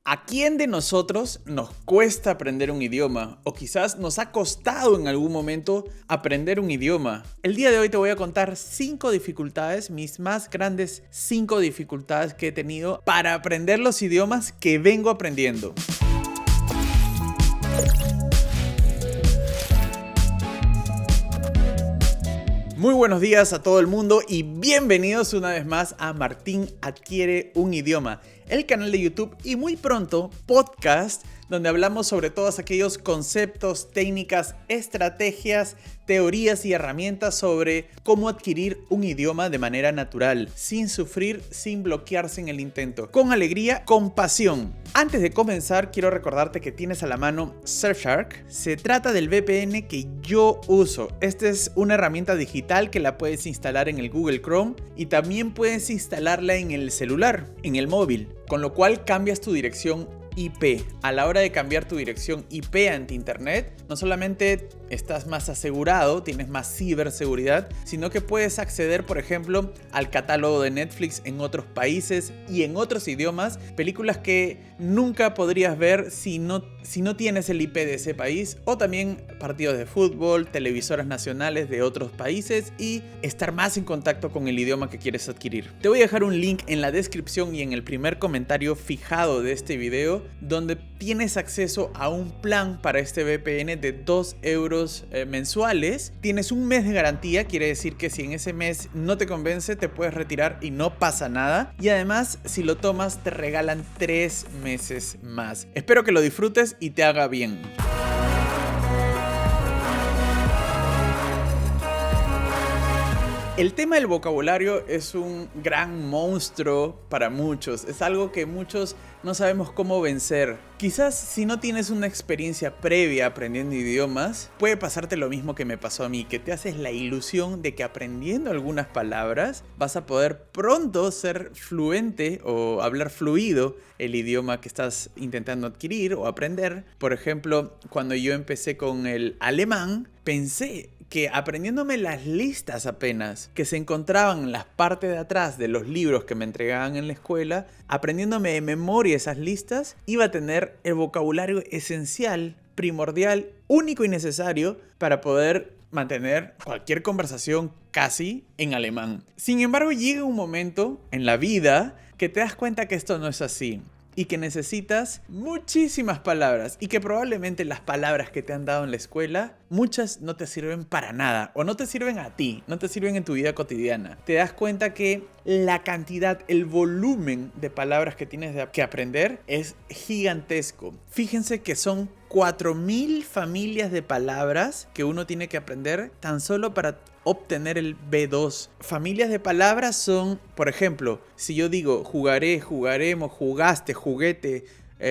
¿A quién de nosotros nos cuesta aprender un idioma? O quizás nos ha costado en algún momento aprender un idioma. El día de hoy te voy a contar 5 dificultades, mis más grandes 5 dificultades que he tenido para aprender los idiomas que vengo aprendiendo. Muy buenos días a todo el mundo y bienvenidos una vez más a Martín Adquiere un Idioma, el canal de YouTube y muy pronto podcast donde hablamos sobre todos aquellos conceptos, técnicas, estrategias, teorías y herramientas sobre cómo adquirir un idioma de manera natural, sin sufrir, sin bloquearse en el intento, con alegría, con pasión. Antes de comenzar, quiero recordarte que tienes a la mano Surfshark. Se trata del VPN que yo uso. Esta es una herramienta digital que la puedes instalar en el Google Chrome y también puedes instalarla en el celular, en el móvil, con lo cual cambias tu dirección IP. A la hora de cambiar tu dirección IP ante internet, no solamente estás más asegurado, tienes más ciberseguridad, sino que puedes acceder, por ejemplo, al catálogo de Netflix en otros países y en otros idiomas, películas que nunca podrías ver si no tienes el IP de ese país, o también partidos de fútbol, televisoras nacionales de otros países y estar más en contacto con el idioma que quieres adquirir. Te voy a dejar un link en la descripción y en el primer comentario fijado de este video, donde tienes acceso a un plan para este VPN de 2 euros mensuales. Tienes un mes de garantía, quiere decir que si en ese mes no te convence, te puedes retirar y no pasa nada. Y además, si lo tomas, te regalan 3 meses más. Espero que lo disfrutes y te haga bien. El tema del vocabulario es un gran monstruo para muchos. Es algo que muchos no sabemos cómo vencer. Quizás si no tienes una experiencia previa aprendiendo idiomas, puede pasarte lo mismo que me pasó a mí, que te haces la ilusión de que aprendiendo algunas palabras vas a poder pronto ser fluente o hablar fluido el idioma que estás intentando adquirir o aprender. Por ejemplo, cuando yo empecé con el alemán, pensé que aprendiéndome las listas apenas que se encontraban en las partes de atrás de los libros que me entregaban en la escuela, aprendiéndome de memoria esas listas, iba a tener el vocabulario esencial, primordial, único y necesario para poder mantener cualquier conversación casi en alemán. Sin embargo, llega un momento en la vida que te das cuenta que esto no es así. Y que necesitas muchísimas palabras y que probablemente las palabras que te han dado en la escuela, muchas no te sirven para nada o no te sirven a ti, no te sirven en tu vida cotidiana. Te das cuenta que la cantidad, el volumen de palabras que tienes que aprender es gigantesco. Fíjense que son 4000 familias de palabras que uno tiene que aprender tan solo para obtener el B2. Familias de palabras son, por ejemplo, si yo digo jugaré, jugaremos, jugaste, juguete,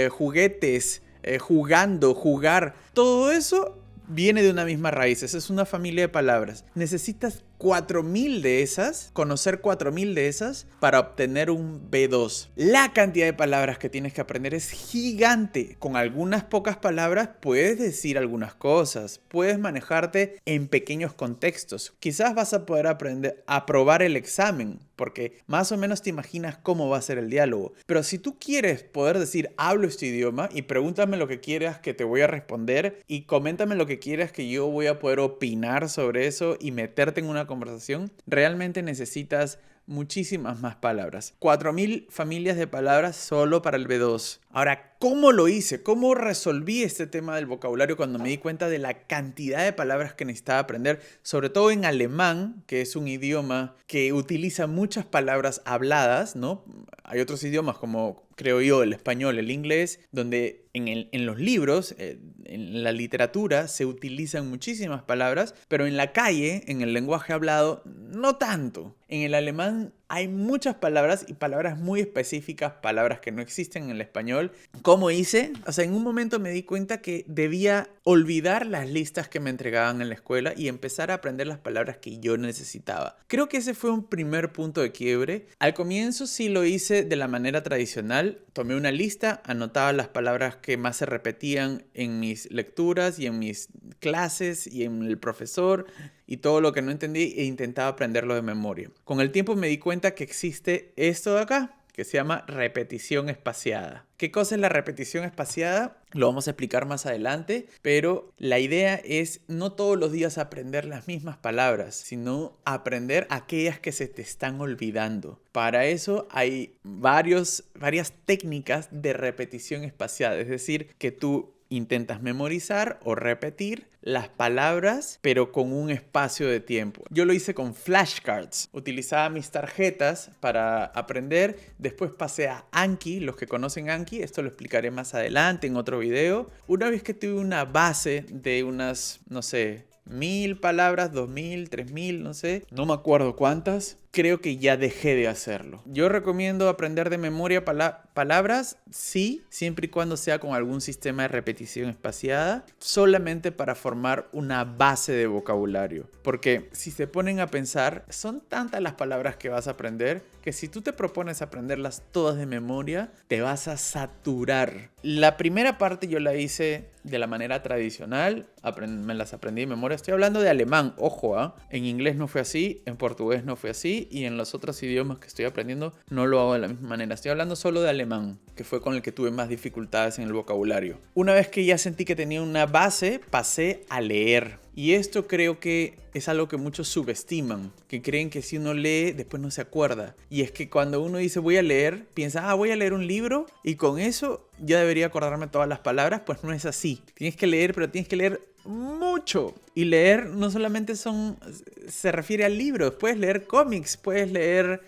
juguetes, jugando, jugar, todo eso viene de una misma raíz. Esa es una familia de palabras. Necesitas 4000 de esas, conocer 4000 de esas para obtener un B2. La cantidad de palabras que tienes que aprender es gigante. Con algunas pocas palabras puedes decir algunas cosas, puedes manejarte en pequeños contextos. Quizás vas a poder aprender a aprobar el examen, porque más o menos te imaginas cómo va a ser el diálogo. Pero si tú quieres poder decir hablo este idioma y pregúntame lo que quieras que te voy a responder y coméntame lo que quieras que yo voy a poder opinar sobre eso y meterte en una conversación, realmente necesitas muchísimas más palabras. 4000 familias de palabras solo para el B2. Ahora, ¿cómo lo hice? ¿Cómo resolví este tema del vocabulario cuando me di cuenta de la cantidad de palabras que necesitaba aprender? Sobre todo en alemán, que es un idioma que utiliza muchas palabras habladas, ¿no? Hay otros idiomas como, creo yo, el español, el inglés, donde en los libros, en la literatura, se utilizan muchísimas palabras, pero en la calle, en el lenguaje hablado, no tanto. En el alemán hay muchas palabras y palabras muy específicas, palabras que no existen en el español. ¿Cómo hice? O sea, en un momento me di cuenta que debía olvidar las listas que me entregaban en la escuela y empezar a aprender las palabras que yo necesitaba. Creo que ese fue un primer punto de quiebre. Al comienzo sí lo hice de la manera tradicional. Tomé una lista, anotaba las palabras que más se repetían en mis lecturas y en mis clases y en el profesor y todo lo que no entendí e intentaba aprenderlo de memoria. Con el tiempo me di cuenta que existe esto de acá, que se llama repetición espaciada. ¿Qué cosa es la repetición espaciada? Lo vamos a explicar más adelante, pero la idea es no todos los días aprender las mismas palabras, sino aprender aquellas que se te están olvidando. Para eso hay varias técnicas de repetición espaciada, es decir, que tú intentas memorizar o repetir las palabras, pero con un espacio de tiempo. Yo lo hice con flashcards. Utilizaba mis tarjetas para aprender. Después pasé a Anki. Los que conocen Anki, esto lo explicaré más adelante en otro video. Una vez que tuve una base de unas, no sé, 1000 palabras, 2000, 3000, no sé, no me acuerdo cuántas, creo que ya dejé de hacerlo. Yo recomiendo aprender de memoria palabras, sí, siempre y cuando sea con algún sistema de repetición espaciada, solamente para formar una base de vocabulario. Porque si se ponen a pensar, son tantas las palabras que vas a aprender que si tú te propones aprenderlas todas de memoria, te vas a saturar. La primera parte yo la hice de la manera tradicional, me las aprendí de memoria. Estoy hablando de alemán, ojo, en inglés no fue así, en portugués no fue así, y en los otros idiomas que estoy aprendiendo no lo hago de la misma manera. Estoy hablando solo de alemán, que fue con el que tuve más dificultades en el vocabulario. Una vez que ya sentí que tenía una base, pasé a leer. Y esto creo que es algo que muchos subestiman, que creen que si uno lee, después no se acuerda. Y es que cuando uno dice voy a leer, piensa, voy a leer un libro y con eso ya debería acordarme todas las palabras. Pues no es así. Tienes que leer, pero tienes que leer mucho. Y leer no solamente se refiere a libros, puedes leer cómics, puedes leer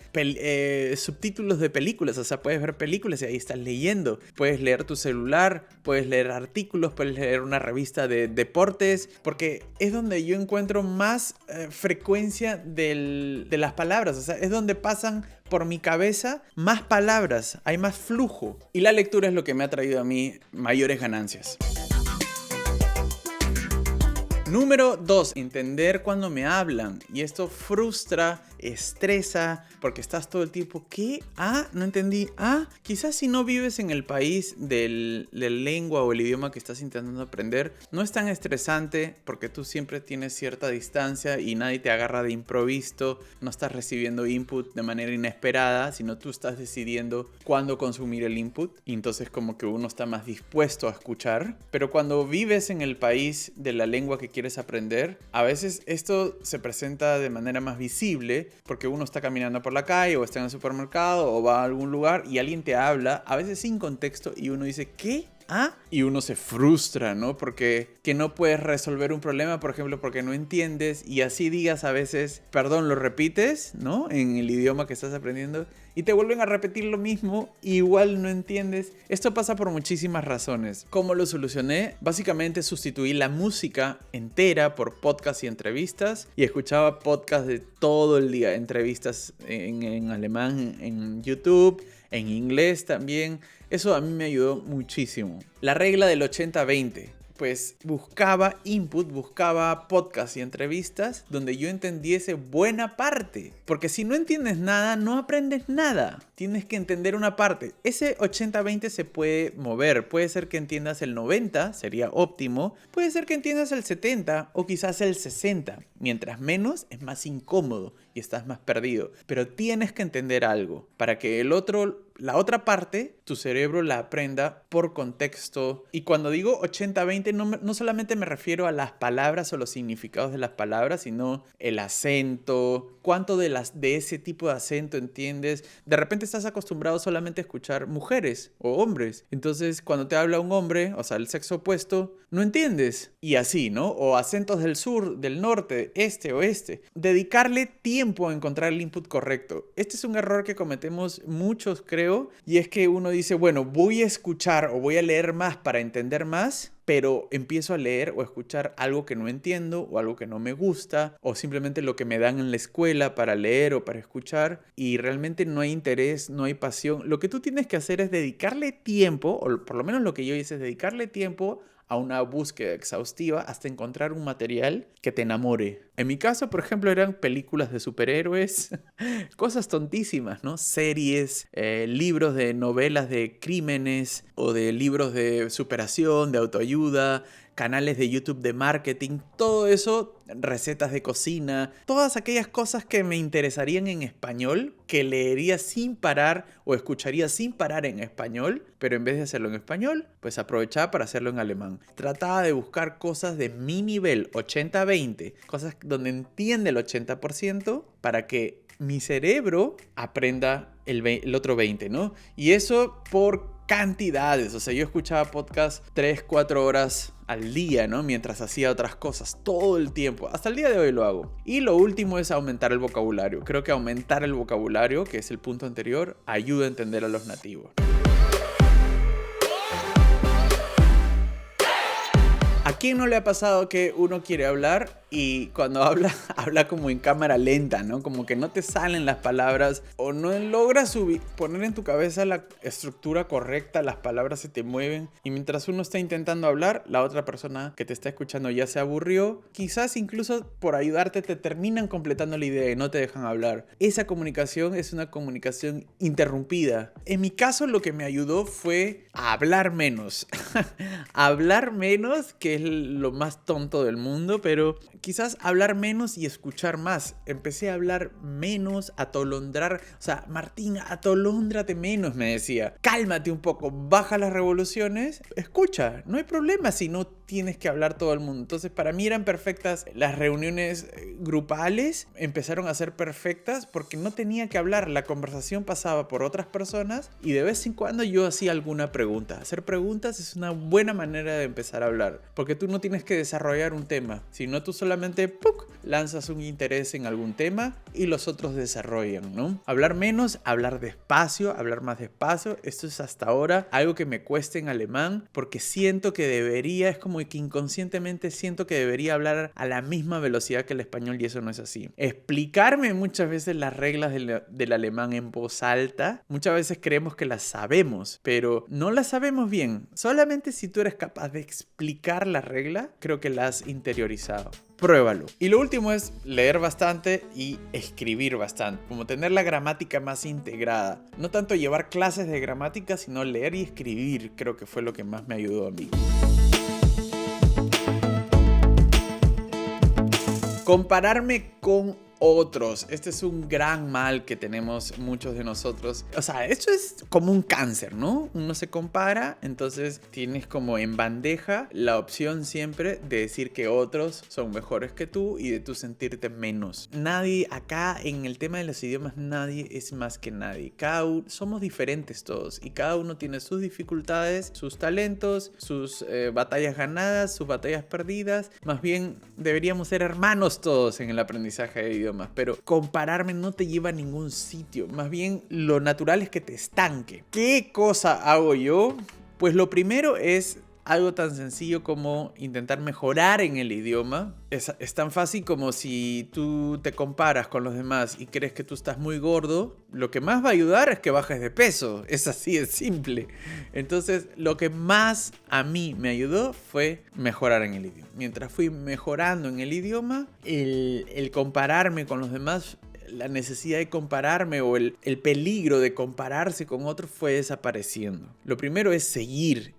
subtítulos de películas, o sea, puedes ver películas y ahí estás leyendo. Puedes leer tu celular, puedes leer artículos, puedes leer una revista de deportes, porque es donde yo encuentro más frecuencia de las palabras, o sea, es donde pasan por mi cabeza más palabras, hay más flujo. Y la lectura es lo que me ha traído a mí mayores ganancias. Número 2, entender cuando me hablan. Y esto frustra, estresa, porque estás todo el tiempo, ¿qué? No entendí. Quizás si no vives en el país de la lengua o el idioma que estás intentando aprender, no es tan estresante porque tú siempre tienes cierta distancia y nadie te agarra de improviso, no estás recibiendo input de manera inesperada, sino tú estás decidiendo cuándo consumir el input. Y entonces como que uno está más dispuesto a escuchar. Pero cuando vives en el país de la lengua que quieres aprender, a veces esto se presenta de manera más visible porque uno está caminando por la calle o está en el supermercado o va a algún lugar y alguien te habla, a veces sin contexto, y uno dice, ¿qué? Y uno se frustra, ¿no? Porque que no puedes resolver un problema, por ejemplo, porque no entiendes, y así digas a veces, perdón, lo repites, ¿no? En el idioma que estás aprendiendo, y te vuelven a repetir lo mismo, y igual no entiendes. Esto pasa por muchísimas razones. ¿Cómo lo solucioné? Básicamente sustituí la música entera por podcasts y entrevistas, y escuchaba podcasts de todo el día, entrevistas en alemán, en YouTube, en inglés también. Eso a mí me ayudó muchísimo. La regla del 80-20. Pues buscaba input, buscaba podcasts y entrevistas donde yo entendiese buena parte. Porque si no entiendes nada, no aprendes nada. Tienes que entender una parte. Ese 80-20 se puede mover. Puede ser que entiendas el 90, sería óptimo. Puede ser que entiendas el 70 o quizás el 60. Mientras menos es más incómodo y estás más perdido. Pero tienes que entender algo para que la otra parte, tu cerebro la aprenda por contexto. Y cuando digo 80-20, no solamente me refiero a las palabras o los significados de las palabras, sino el acento, cuánto de ese tipo de acento entiendes. De repente estás acostumbrado solamente a escuchar mujeres o hombres. Entonces, cuando te habla un hombre, o sea, el sexo opuesto, no entiendes. Y así, ¿no? O acentos del sur, del norte, este, oeste. Dedicarle tiempo a encontrar el input correcto. Este es un error que cometemos muchos, creo. Y es que uno dice, bueno, voy a escuchar o voy a leer más para entender más, pero empiezo a leer o a escuchar algo que no entiendo o algo que no me gusta o simplemente lo que me dan en la escuela para leer o para escuchar, y realmente no hay interés, no hay pasión. Lo que tú tienes que hacer es dedicarle tiempo, o por lo menos lo que yo hice es dedicarle tiempo a una búsqueda exhaustiva hasta encontrar un material que te enamore. En mi caso, por ejemplo, eran películas de superhéroes, cosas tontísimas, ¿no? Series, libros de novelas de crímenes o de libros de superación, de autoayuda, canales de YouTube de marketing, todo eso, recetas de cocina, todas aquellas cosas que me interesarían en español, que leería sin parar o escucharía sin parar en español, pero en vez de hacerlo en español, pues aprovechaba para hacerlo en alemán. Trataba de buscar cosas de mi nivel, 80-20, cosas donde entiende el 80% para que mi cerebro aprenda el otro 20, ¿no? Y eso por cantidades. O sea, yo escuchaba podcast 3-4 horas al día, ¿no? Mientras hacía otras cosas todo el tiempo. Hasta el día de hoy lo hago. Y lo último es aumentar el vocabulario. Creo que aumentar el vocabulario, que es el punto anterior, ayuda a entender a los nativos. ¿A quién no le ha pasado que uno quiere hablar y cuando habla como en cámara lenta, ¿no? Como que no te salen las palabras o no logras poner en tu cabeza la estructura correcta, las palabras se te mueven y mientras uno está intentando hablar, la otra persona que te está escuchando ya se aburrió. Quizás incluso por ayudarte te terminan completando la idea y no te dejan hablar. Esa comunicación es una comunicación interrumpida. En mi caso lo que me ayudó fue a hablar menos. Hablar menos, que es lo más tonto del mundo, pero quizás hablar menos y escuchar más. Empecé a hablar menos, atolondrar. O sea, Martín, atolóndrate menos, me decía. Cálmate un poco, baja las revoluciones, escucha. No hay problema si no tienes que hablar todo el mundo. Entonces, para mí eran perfectas las reuniones grupales. Empezaron a ser perfectas porque no tenía que hablar. La conversación pasaba por otras personas y de vez en cuando yo hacía alguna pregunta. Hacer preguntas es una buena manera de empezar a hablar. Porque tú no tienes que desarrollar un tema, sino tú solamente ¡puc! Lanzas un interés en algún tema y los otros desarrollan, ¿no? Hablar menos, hablar despacio, hablar más despacio. Esto es hasta ahora algo que me cuesta en alemán porque siento que debería, es como que inconscientemente siento que debería hablar a la misma velocidad que el español y eso no es así. Explicarme muchas veces las reglas del alemán en voz alta. Muchas veces creemos que las sabemos, pero no las sabemos bien. Solamente si tú eres capaz de explicar la regla, creo que la has interiorizado. Pruébalo. Y lo último es leer bastante y escribir bastante. Como tener la gramática más integrada. No tanto llevar clases de gramática, sino leer y escribir. Creo que fue lo que más me ayudó a mí. Compararme con otros. Este es un gran mal que tenemos muchos de nosotros. O sea, esto es como un cáncer, ¿no? Uno se compara, entonces tienes como en bandeja la opción siempre de decir que otros son mejores que tú y de tú sentirte menos. Nadie acá en el tema de los idiomas, nadie es más que nadie. Somos diferentes todos y cada uno tiene sus dificultades, sus talentos, sus batallas ganadas, sus batallas perdidas. Más bien deberíamos ser hermanos todos en el aprendizaje de idiomas. Pero compararme no te lleva a ningún sitio. Más bien lo natural es que te estanque. ¿Qué cosa hago yo? Pues lo primero es algo tan sencillo como intentar mejorar en el idioma. Es tan fácil como si tú te comparas con los demás y crees que tú estás muy gordo, lo que más va a ayudar es que bajes de peso. Es así, es simple. Entonces, lo que más a mí me ayudó fue mejorar en el idioma. Mientras fui mejorando en el idioma, el compararme con los demás, la necesidad de compararme o el peligro de compararse con otros fue desapareciendo. Lo primero es seguir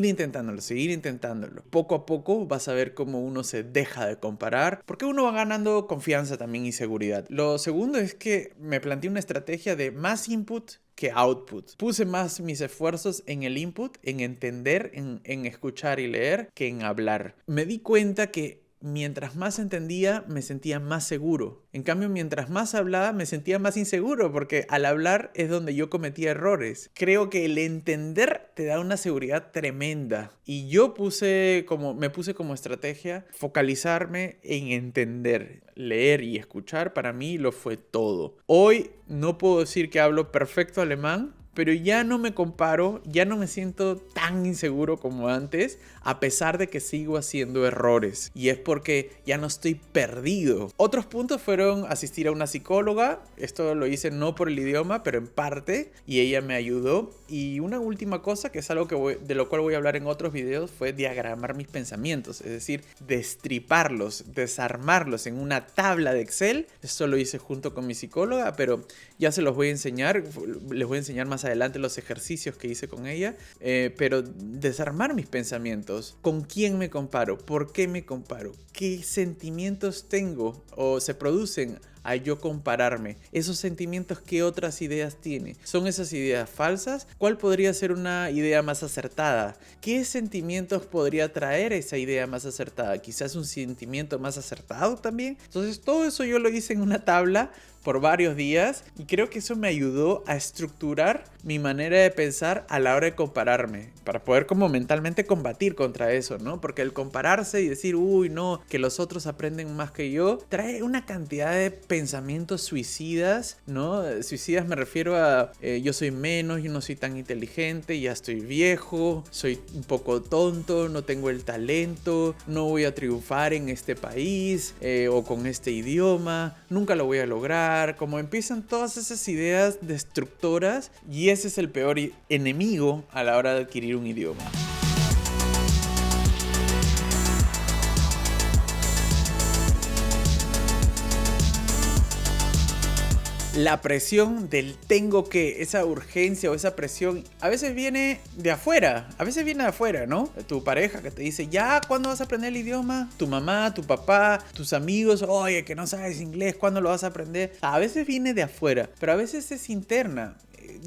intentándolo. Poco a poco vas a ver cómo uno se deja de comparar, porque uno va ganando confianza también y seguridad. Lo segundo es que me planteé una estrategia de más input que output. Puse más mis esfuerzos en el input, en entender, en escuchar y leer, que en hablar. Me di cuenta que mientras más entendía, me sentía más seguro. En cambio, mientras más hablaba, me sentía más inseguro, porque al hablar es donde yo cometía errores. Creo que el entender te da una seguridad tremenda. Y yo me puse como estrategia focalizarme en entender. Leer y escuchar para mí lo fue todo. Hoy no puedo decir que hablo perfecto alemán, pero ya no me comparo, ya no me siento tan inseguro como antes, a pesar de que sigo haciendo errores. Y es porque ya no estoy perdido. Otros puntos fueron asistir a una psicóloga. Esto lo hice no por el idioma, pero en parte. Y ella me ayudó. Y una última cosa, que es algo de lo cual voy a hablar en otros videos, fue diagramar mis pensamientos. Es decir, destriparlos, desarmarlos en una tabla de Excel. Esto lo hice junto con mi psicóloga, pero ya se los voy a enseñar. Les voy a enseñar más adelante los ejercicios que hice con ella, pero desarmar mis pensamientos. ¿Con quién me comparo? ¿Por qué me comparo? ¿Qué sentimientos tengo o se producen a yo compararme? Esos sentimientos, ¿qué otras ideas tiene? ¿Son esas ideas falsas? ¿Cuál podría ser una idea más acertada? ¿Qué sentimientos podría traer esa idea más acertada? Quizás un sentimiento más acertado también. Entonces todo eso yo lo hice en una tabla por varios días y creo que eso me ayudó a estructurar mi manera de pensar a la hora de compararme, para poder como mentalmente combatir contra eso, ¿no? Porque el compararse y decir, uy, no, que los otros aprenden más que yo, trae una cantidad de pensamientos suicidas, ¿no? Suicidas me refiero a yo soy menos, yo no soy tan inteligente, ya estoy viejo, soy un poco tonto, no tengo el talento, no voy a triunfar en este país o con este idioma, nunca lo voy a lograr. Como empiezan todas esas ideas destructoras, y ese es el peor enemigo a la hora de adquirir un idioma. La presión del tengo que, esa urgencia o esa presión, a veces viene de afuera, ¿no? Tu pareja que te dice, ya, ¿cuándo vas a aprender el idioma? Tu mamá, tu papá, tus amigos, oye, que no sabes inglés, ¿cuándo lo vas a aprender? A veces viene de afuera, pero a veces es interna.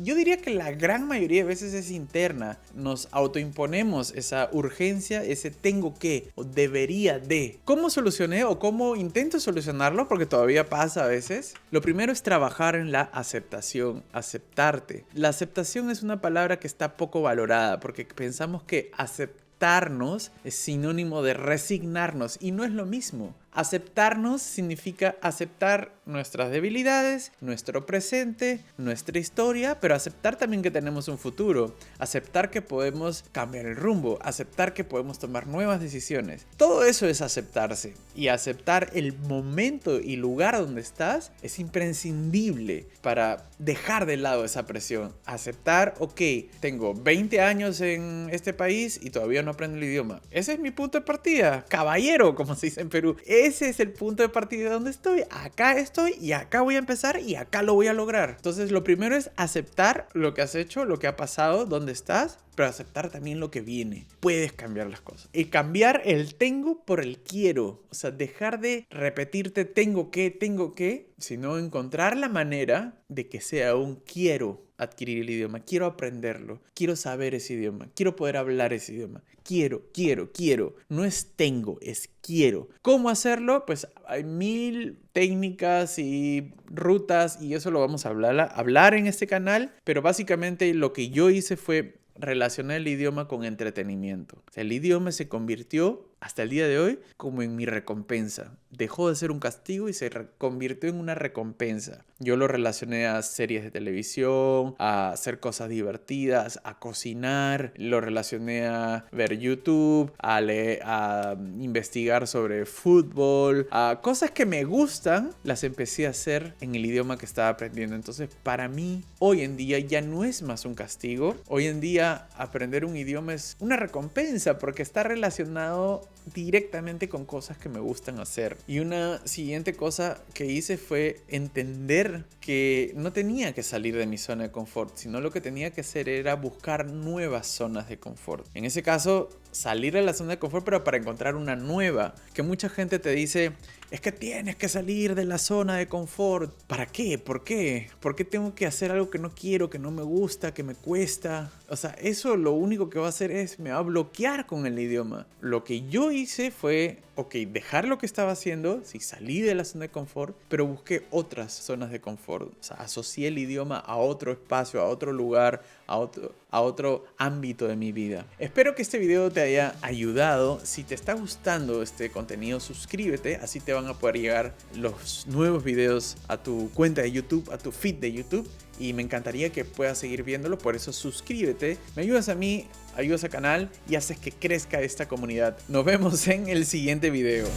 Yo diría que la gran mayoría de veces es interna. Nos autoimponemos esa urgencia, ese tengo que o debería de. ¿Cómo solucioné o cómo intento solucionarlo? Porque todavía pasa a veces. Lo primero es trabajar en la aceptación, aceptarte. La aceptación es una palabra que está poco valorada porque pensamos que aceptarnos es sinónimo de resignarnos y no es lo mismo. Aceptarnos significa aceptar nuestras debilidades, nuestro presente, nuestra historia, pero aceptar también que tenemos un futuro, aceptar que podemos cambiar el rumbo, aceptar que podemos tomar nuevas decisiones. Todo eso es aceptarse, y aceptar el momento y lugar donde estás es imprescindible para dejar de lado esa presión. Aceptar, ok, tengo 20 años en este país y todavía no aprendo el idioma. Ese es mi punto de partida, caballero, como se dice en Perú. Ese es el punto de partida de donde estoy. Acá estoy y acá voy a empezar y acá lo voy a lograr. Entonces lo primero es aceptar lo que has hecho, lo que ha pasado, dónde estás, pero aceptar también lo que viene. Puedes cambiar las cosas. Y cambiar el tengo por el quiero. O sea, dejar de repetirte tengo que, sino encontrar la manera de que sea un quiero adquirir el idioma, quiero aprenderlo, quiero saber ese idioma, quiero poder hablar ese idioma, quiero. No es tengo, es quiero. ¿Cómo hacerlo? Pues hay 1000 técnicas y rutas y eso lo vamos a hablar en este canal, pero básicamente lo que yo hice fue relacionar el idioma con entretenimiento. O sea, el idioma se convirtió hasta el día de hoy como en mi recompensa. Dejó de ser un castigo y se convirtió en una recompensa. Yo lo relacioné a series de televisión, a hacer cosas divertidas, a cocinar. Lo relacioné a ver YouTube, a leer, a investigar sobre fútbol, a cosas que me gustan. Las empecé a hacer en el idioma que estaba aprendiendo. Entonces, para mí, hoy en día ya no es más un castigo. Hoy en día, aprender un idioma es una recompensa porque está relacionado directamente con cosas que me gustan hacer. Y una siguiente cosa que hice fue entender que no tenía que salir de mi zona de confort, sino lo que tenía que hacer era buscar nuevas zonas de confort. En ese caso, salir de la zona de confort, pero para encontrar una nueva. Que mucha gente te dice, es que tienes que salir de la zona de confort. ¿Para qué? ¿Por qué? ¿Por qué tengo que hacer algo que no quiero, que no me gusta, que me cuesta? O sea, eso lo único que va a hacer es, me va a bloquear con el idioma. Lo que yo hice fue, ok, dejar lo que estaba haciendo, sí, salí de la zona de confort, pero busqué otras zonas de confort. O sea, asocié el idioma a otro espacio, a otro lugar, a otro ámbito de mi vida. Espero que este video te haya ayudado. Si te está gustando este contenido, suscríbete, así te van a poder llegar los nuevos videos a tu cuenta de YouTube, a tu feed de YouTube. Y me encantaría que puedas seguir viéndolo, por eso suscríbete. Me ayudas a mí, ayudas al canal y haces que crezca esta comunidad. Nos vemos en el siguiente video.